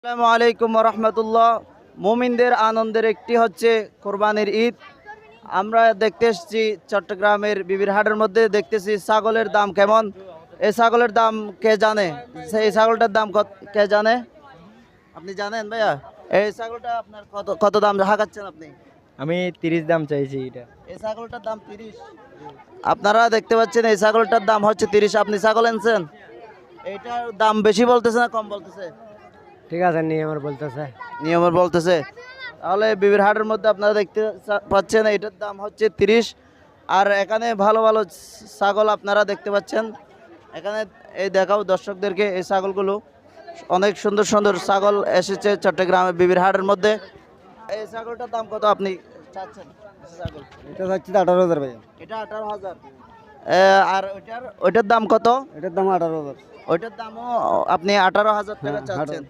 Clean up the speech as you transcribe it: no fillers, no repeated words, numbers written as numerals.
আসসালামু আলাইকুম রহমতুল্লাহ। মুমিনদের আনন্দের একটি হচ্ছে কোরবানির ঈদ। আমরা দেখতে এসেছি চট্টগ্রামের বিবির হাটের মধ্যে, দেখতেছি ছাগলের দাম কেমন। এই ছাগলের দাম কে জানে? সেই ছাগলটার দাম কে জানে? আপনি জানেন ভাইয়া? এই ছাগলটা আপনার কত কত দাম হাঁকাচ্ছেন আপনি? আমি 30 দাম চাইছি এটা। এই ছাগলটার দাম 30। আপনারা দেখতে পাচ্ছেন এই ছাগলটার দাম হচ্ছে 30। আপনি ছাগল এনেছেন, এইটার দাম বেশি বলতেছে না কম বলতেছে? ঠিক আছে, নিয়ে আমার বলতেছে। নিয়মের বলতেছে। তাহলে বিবির হাটের মধ্যে আপনারা দেখতে পাচ্ছেন এটার দাম হচ্ছে 30। আর এখানে ভালো ভালো ছাগল আপনারা দেখতে পাচ্ছেন। এখানে এই দেখাও দর্শকদেরকে এই ছাগলগুলো, অনেক সুন্দর সুন্দর ছাগল এসেছে চট্টগ্রামের বিবির হাটের মধ্যে। এই ছাগলটার দাম কত আপনি চাচ্ছেন? ছাগল এটা চাচ্ছি 18,000 ভাই। এটা 18,000। আর ওইটার দাম কত? এটার দাম 18,000। ওইটার দামও আপনি 18,000 টাকা চাচ্ছেন।